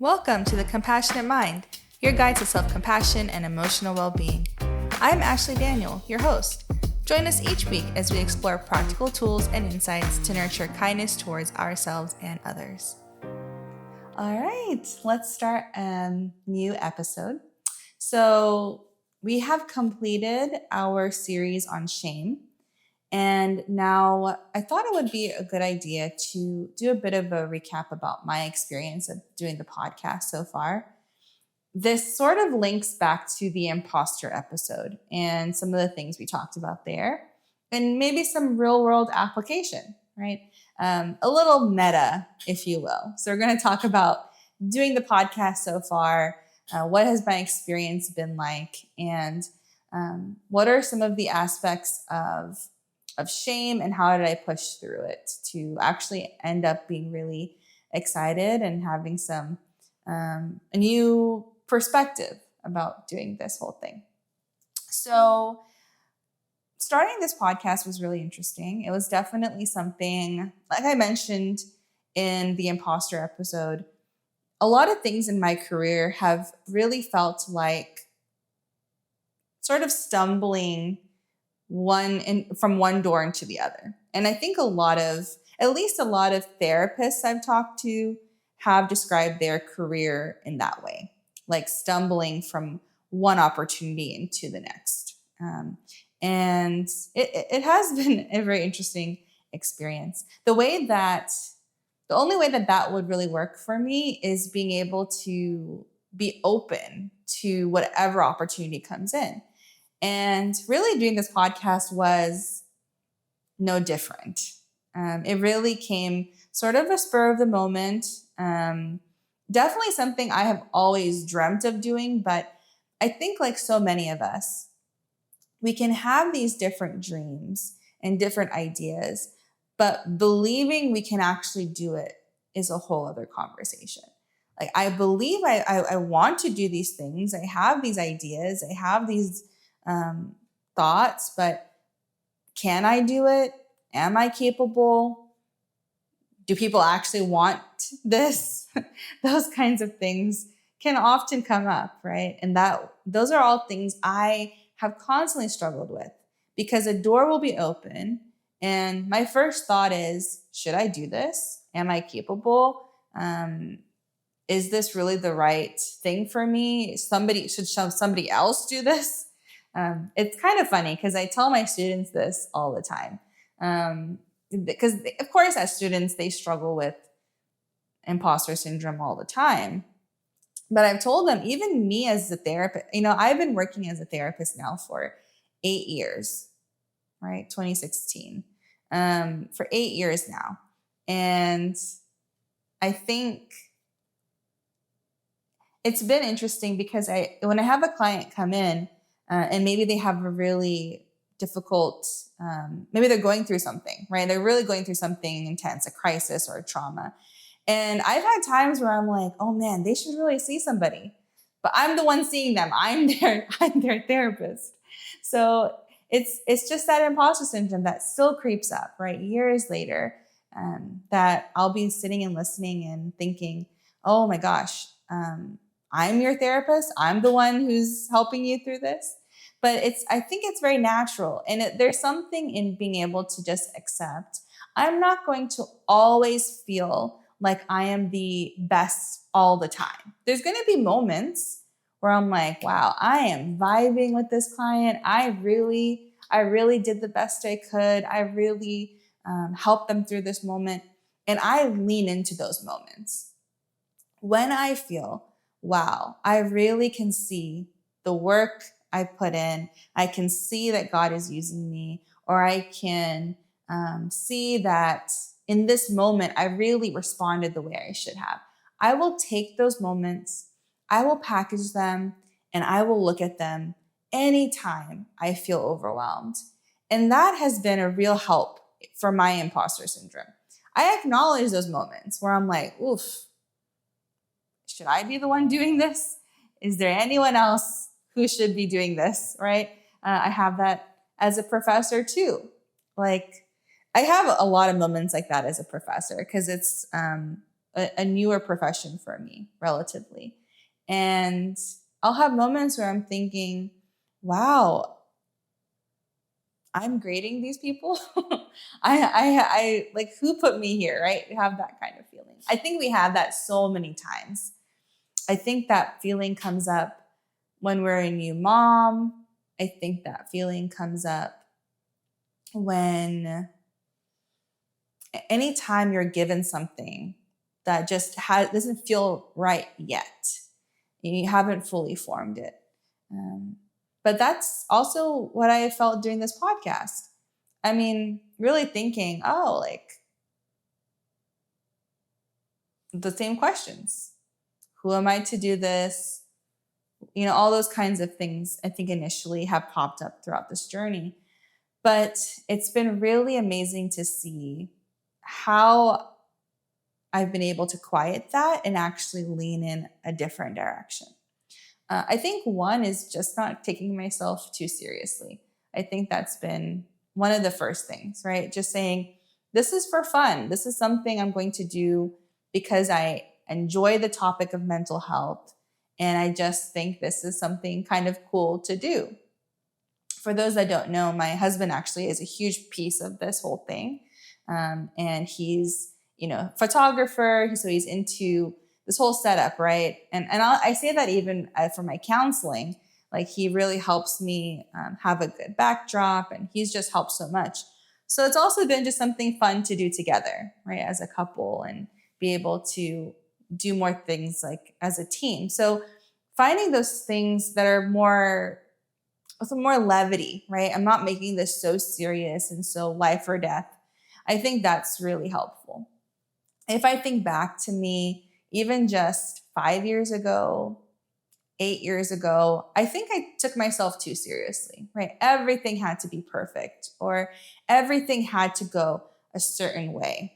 Welcome to The Compassionate Mind, your guide to self-compassion and emotional well-being. I'm Ashley Daniel, your host. Join us each week as we explore practical tools and insights to nurture kindness towards ourselves and others. All right, let's start a new episode. So we have completed our series on shame. And now I thought it would be a good idea to do a bit of a recap about my experience of doing the podcast so far. This sort of links back to the imposter episode and some of the things we talked about there, and maybe some real world application, right? A little meta, if you will. So we're going to talk about doing the podcast so far, what has my experience been like, and what are some of the aspects of shame and how did I push through it to actually end up being really excited and having some a new perspective about doing this whole thing. So starting this podcast was really interesting. It was definitely something, like I mentioned in the imposter episode, a lot of things in my career have really felt like sort of stumbling from one door into the other. And I think at least a lot of therapists I've talked to have described their career in that way, like stumbling from one opportunity into the next. And it has been a very interesting experience. The only way that would really work for me is being able to be open to whatever opportunity comes in. And really doing this podcast was no different. It really came sort of a spur of the moment. Definitely something I have always dreamt of doing, but I think like so many of us, we can have these different dreams and different ideas, but believing we can actually do it is a whole other conversation. Like I believe I want to do these things. I have these ideas. I have these thoughts, but can I do it? Am I capable? Do people actually want this? Those kinds of things can often come up, right? And those are all things I have constantly struggled with because a door will be open and my first thought is, should I do this? Am I capable? Is this really the right thing for me? Should somebody else do this? It's kind of funny because I tell my students this all the time. Because of course, as students, they struggle with imposter syndrome all the time. But I've told them, even me as a therapist, I've been working as a therapist now for 8 years, right? 2016, for 8 years now. And I think it's been interesting because when I have a client come in, and maybe they have a really difficult, maybe they're going through something, right? They're really going through something intense, a crisis or a trauma. And I've had times where I'm like, oh man, they should really see somebody. But I'm the one seeing them. I'm their therapist. So it's just that imposter syndrome that still creeps up, right? Years later, that I'll be sitting and listening and thinking, oh my gosh, I'm your therapist. I'm the one who's helping you through this. But I think it's very natural. And there's something in being able to just accept, I'm not going to always feel like I am the best all the time. There's going to be moments where I'm like, wow, I am vibing with this client. I really did the best I could. I really helped them through this moment. And I lean into those moments. When I feel, wow, I really can see the work I put in. I can see that God is using me, or I can see that in this moment, I really responded the way I should have. I will take those moments, I will package them, and I will look at them anytime I feel overwhelmed. And that has been a real help for my imposter syndrome. I acknowledge those moments where I'm like, oof, should I be the one doing this? Is there anyone else who should be doing this, right? I have that as a professor too. Like, I have a lot of moments like that as a professor because it's a newer profession for me relatively. And I'll have moments where I'm thinking, wow, I'm grading these people. I like, who put me here, right? You have that kind of feeling. I think we have that so many times. I think that feeling comes up when we're a new mom. I think that feeling comes up when anytime you're given something that just doesn't feel right yet. You haven't fully formed it. But that's also what I felt doing this podcast. I mean, really thinking, oh, like the same questions. Who am I to do this? You know, all those kinds of things I think initially have popped up throughout this journey. But it's been really amazing to see how I've been able to quiet that and actually lean in a different direction. I think one is just not taking myself too seriously. I think that's been one of the first things, right? Just saying, this is for fun. This is something I'm going to do because I enjoy the topic of mental health. And I just think this is something kind of cool to do. For those that don't know, my husband actually is a huge piece of this whole thing. And he's, photographer. So he's into this whole setup, right? And I say that even for my counseling, like he really helps me have a good backdrop, and he's just helped so much. So it's also been just something fun to do together, right? As a couple, and be able to do more things like as a team. So finding those things that are with more levity, right? I'm not making this so serious and so life or death. I think that's really helpful. If I think back to me, even just 5 years ago, 8 years ago, I think I took myself too seriously, right? Everything had to be perfect, or everything had to go a certain way.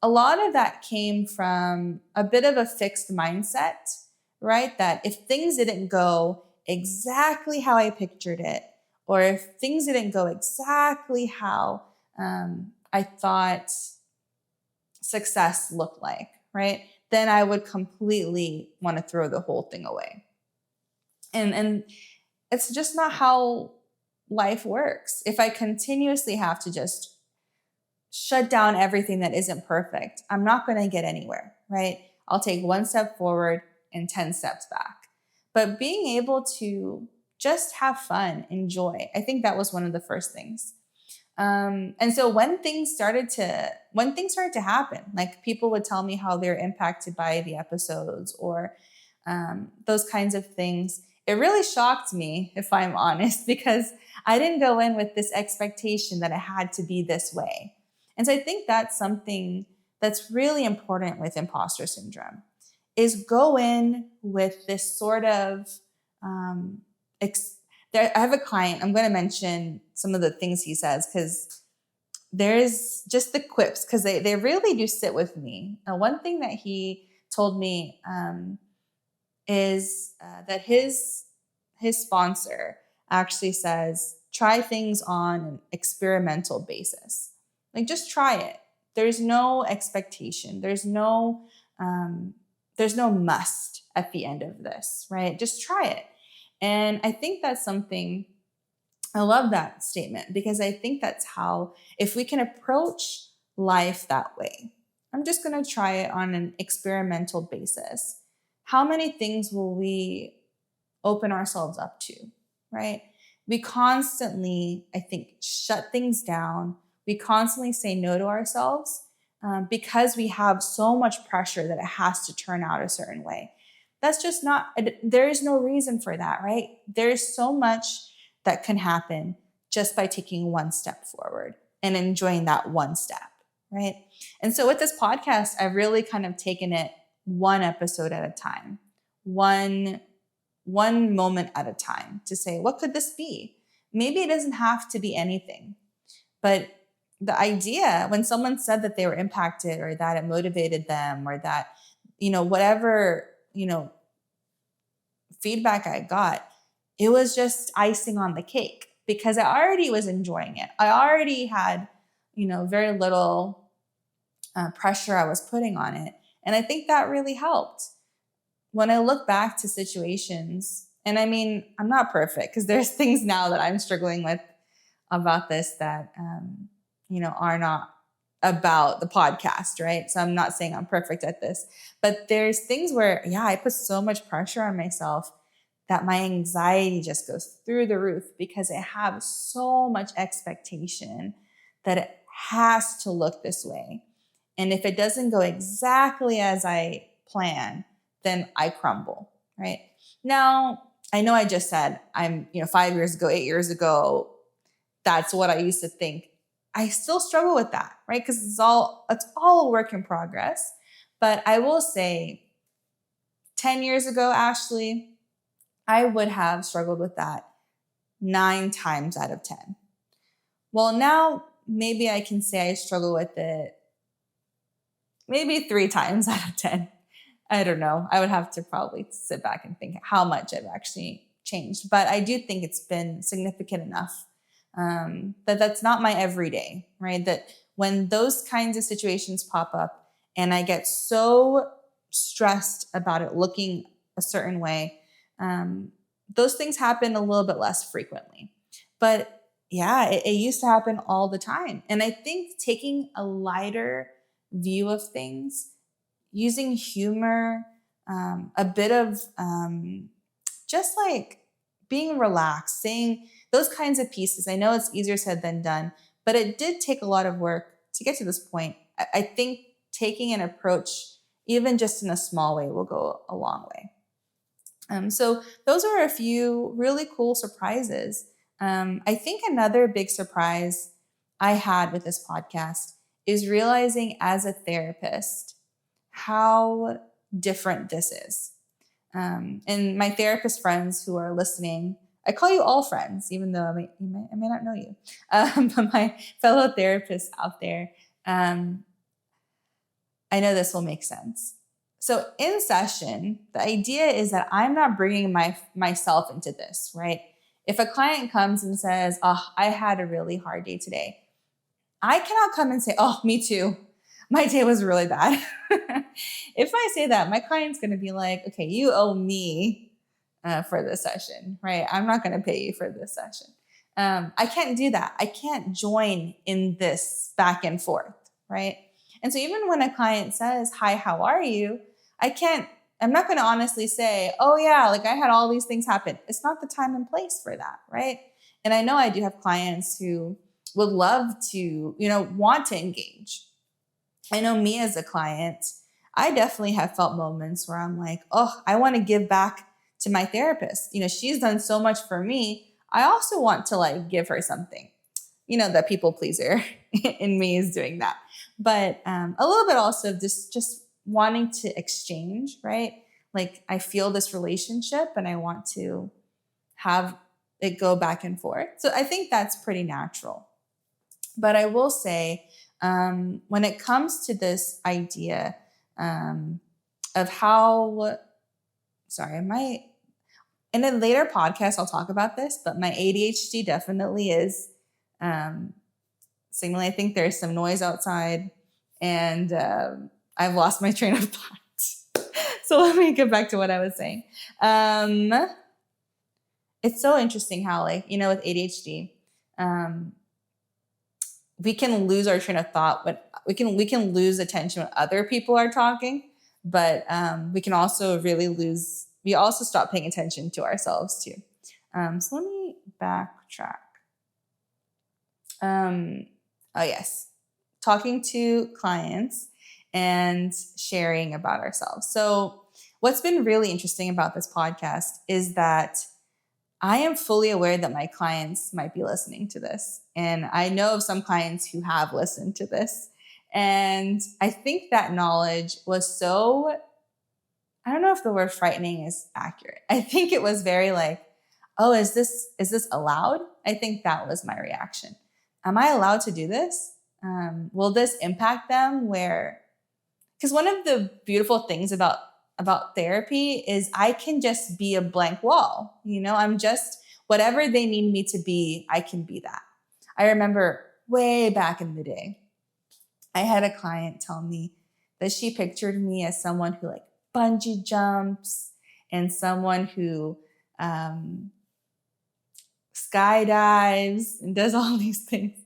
A lot of that came from a bit of a fixed mindset, right? That if things didn't go exactly how I pictured it, or if things didn't go exactly how I thought success looked like, right? Then I would completely want to throw the whole thing away. And it's just not how life works. If I continuously have to just shut down everything that isn't perfect, I'm not going to get anywhere, right? I'll take one step forward and 10 steps back. But being able to just have fun, enjoy, I think that was one of the first things. And so when things started to happen, like people would tell me how they're impacted by the episodes, or those kinds of things, it really shocked me, if I'm honest, because I didn't go in with this expectation that it had to be this way. And so I think that's something that's really important with imposter syndrome, is go in with this sort of, I have a client, I'm going to mention some of the things he says, because there's just the quips, because they really do sit with me. One thing that he told me is that his sponsor actually says, try things on an experimental basis. Like, just try it. There's no expectation. There's no must at the end of this, right? Just try it. And I think that's something, I love that statement, because I think that's how, if we can approach life that way, I'm just going to try it on an experimental basis. How many things will we open ourselves up to, right? We constantly, I think, shut things down. We constantly say no to ourselves because we have so much pressure that it has to turn out a certain way. That's just not, there is no reason for that, right? There's so much that can happen just by taking one step forward and enjoying that one step, right? And so with this podcast, I've really kind of taken it one episode at a time, one moment at a time, to say, what could this be? Maybe it doesn't have to be anything, but the idea, when someone said that they were impacted, or that it motivated them, or that, whatever, feedback I got, it was just icing on the cake, because I already was enjoying it. I already had, very little pressure I was putting on it. And I think that really helped. When I look back to situations, and I mean, I'm not perfect because there's things now that I'm struggling with about this that, are not about the podcast, right? So I'm not saying I'm perfect at this, but there's things where, I put so much pressure on myself that my anxiety just goes through the roof because I have so much expectation that it has to look this way. And if it doesn't go exactly as I plan, then I crumble, right? Now, I know I just said I'm, 5 years ago, 8 years ago, that's what I used to think. I still struggle with that, right? Because it's all a work in progress. But I will say 10 years ago, Ashley, I would have struggled with that 9 times out of 10. Well, now maybe I can say I struggle with it maybe 3 times out of 10. I don't know. I would have to probably sit back and think how much I've actually changed. But I do think it's been significant enough that that's not my everyday, right? That when those kinds of situations pop up and I get so stressed about it looking a certain way, those things happen a little bit less frequently. But it used to happen all the time. And I think taking a lighter view of things, using humor, a bit of just like being relaxed, saying those kinds of pieces. I know it's easier said than done, but it did take a lot of work to get to this point. I think taking an approach, even just in a small way, will go a long way. So those are a few really cool surprises. I think another big surprise I had with this podcast is realizing as a therapist how different this is. And my therapist friends who are listening, I call you all friends, even though I may not know you. But my fellow therapists out there, I know this will make sense. So in session, the idea is that I'm not bringing myself into this, right? If a client comes and says, I had a really hard day today, I cannot come and say, me too. My day was really bad. If I say that, my client's going to be like, okay, you owe me for this session, right? I'm not going to pay you for this session. I can't do that. I can't join in this back and forth, right? And so even when a client says, hi, how are you? I'm not going to honestly say, I had all these things happen. It's not the time and place for that, right? And I know I do have clients who would love to, want to engage. I know me as a client, I definitely have felt moments where I'm like, I want to give back to my therapist. She's done so much for me. I also want to give her something. The people pleaser in me is doing that. But a little bit also of just wanting to exchange, right? Like I feel this relationship and I want to have it go back and forth. So I think that's pretty natural. But I will say, when it comes to this idea of how, in a later podcast, I'll talk about this, but my ADHD definitely is signaling. I think there's some noise outside and I've lost my train of thought. So let me get back to what I was saying. It's so interesting how with ADHD, we can lose our train of thought, but we can lose attention when other people are talking, but we can also we also stop paying attention to ourselves too. So let me backtrack. Yes. Talking to clients and sharing about ourselves. So what's been really interesting about this podcast is that I am fully aware that my clients might be listening to this. And I know of some clients who have listened to this. And I think that knowledge was so, I don't know if the word frightening is accurate. I think it was very is this allowed? I think that was my reaction. Am I allowed to do this? Will this impact them? Because one of the beautiful things about therapy is I can just be a blank wall. I'm just whatever they need me to be, I can be that. I remember way back in the day, I had a client tell me that she pictured me as someone who like bungee jumps and someone who skydives and does all these things.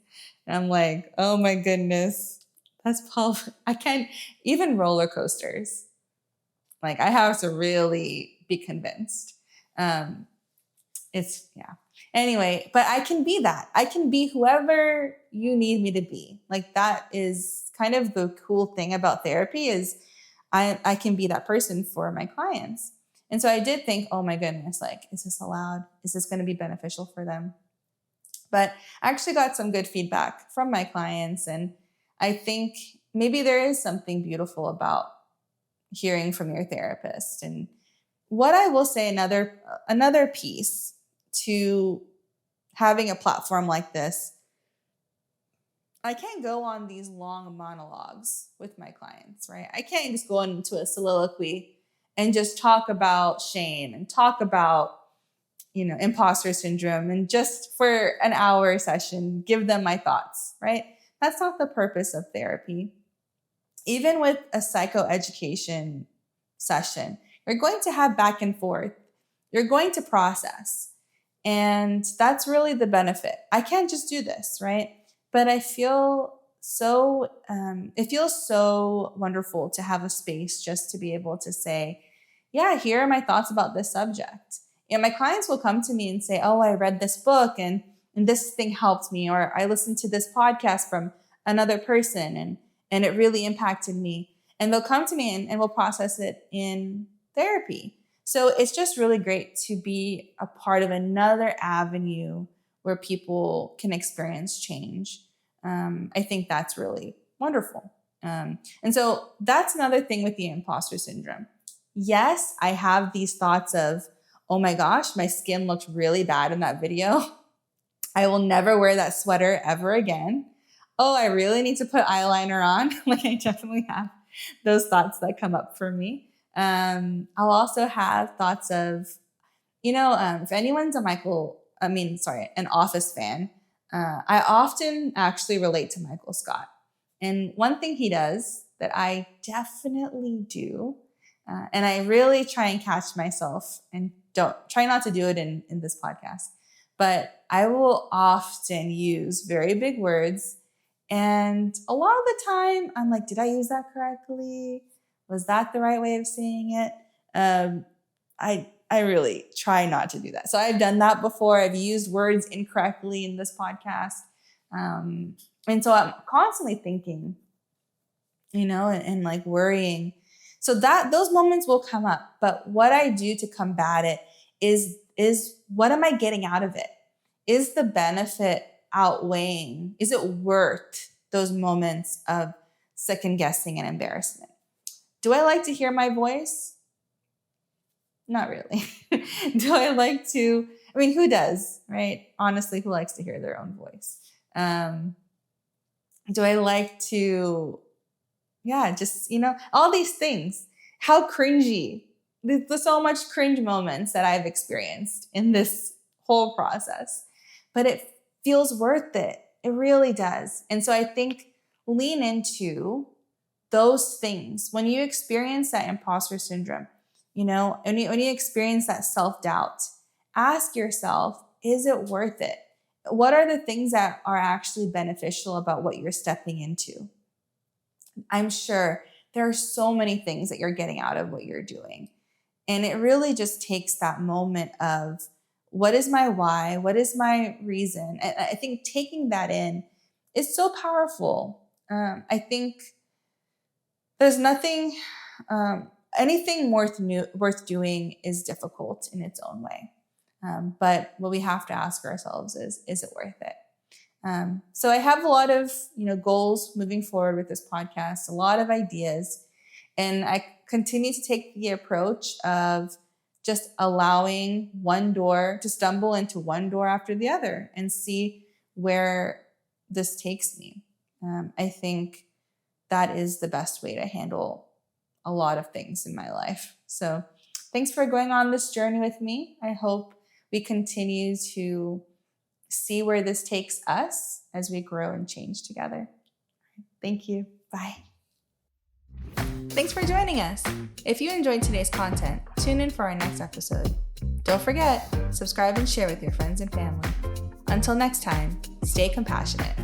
And I'm like, oh my goodness, that's probably, I can't even roller coasters. Like I have to really be convinced. Yeah. Anyway, but I can be that. I can be whoever you need me to be. Like that is kind of the cool thing about therapy is I can be that person for my clients. And so I did think, oh my goodness, like, is this allowed? Is this going to be beneficial for them? But I actually got some good feedback from my clients. And I think maybe there is something beautiful about hearing from your therapist. And what I will say, another piece to having a platform like this, I can't go on these long monologues with my clients, right? I can't just go into a soliloquy and just talk about shame and talk about, imposter syndrome and just for an hour session, give them my thoughts, right? That's not the purpose of therapy. Even with a psychoeducation session, you're going to have back and forth. You're going to process. And that's really the benefit. I can't just do this, right? But I feel it feels so wonderful to have a space just to be able to say, yeah, here are my thoughts about this subject. And my clients will come to me and say, oh, I read this book and this thing helped me, or I listened to this podcast from another person and it really impacted me. And they'll come to me and we'll process it in therapy. So it's just really great to be a part of another avenue where people can experience change. I think that's really wonderful. And so that's another thing with the imposter syndrome. Yes, I have these thoughts of, oh my gosh, my skin looked really bad in that video. I will never wear that sweater ever again. Oh, I really need to put eyeliner on. Like I definitely have those thoughts that come up for me. I'll also have thoughts of, if anyone's an Office fan, I often actually relate to Michael Scott. And one thing he does that I definitely do, and I really try and catch myself and try not to do it in this podcast, but I will often use very big words. And a lot of the time I'm like, did I use that correctly? Was that the right way of saying it? I really try not to do that. So I've done that before. I've used words incorrectly in this podcast. And so I'm constantly thinking, and like worrying. So those moments will come up. But what I do to combat it is what am I getting out of it? Is the benefit outweighing? Is it worth those moments of second guessing and embarrassment? Do I like to hear my voice? Not really. Do I like to? I mean, who does, right? Honestly, who likes to hear their own voice? Do I like to, just, all these things. How cringy. There's so much cringe moments that I've experienced in this whole process, but it feels worth it. It really does. And so I think lean into those things. When you experience that imposter syndrome, when you experience that self-doubt, ask yourself, is it worth it? What are the things that are actually beneficial about what you're stepping into? I'm sure there are so many things that you're getting out of what you're doing. And it really just takes that moment of, what is my why? What is my reason? And I think taking that in is so powerful. I think there's nothing, anything worth doing is difficult in its own way. But what we have to ask ourselves is it worth it? So I have a lot of, goals moving forward with this podcast, a lot of ideas, and I continue to take the approach of just allowing one door to stumble into one door after the other and see where this takes me. I think that is the best way to handle a lot of things in my life. So thanks for going on this journey with me. I hope we continue to see where this takes us as we grow and change together. Thank you. Bye. Thanks for joining us. If you enjoyed today's content, tune in for our next episode. Don't forget, subscribe and share with your friends and family. Until next time, stay compassionate.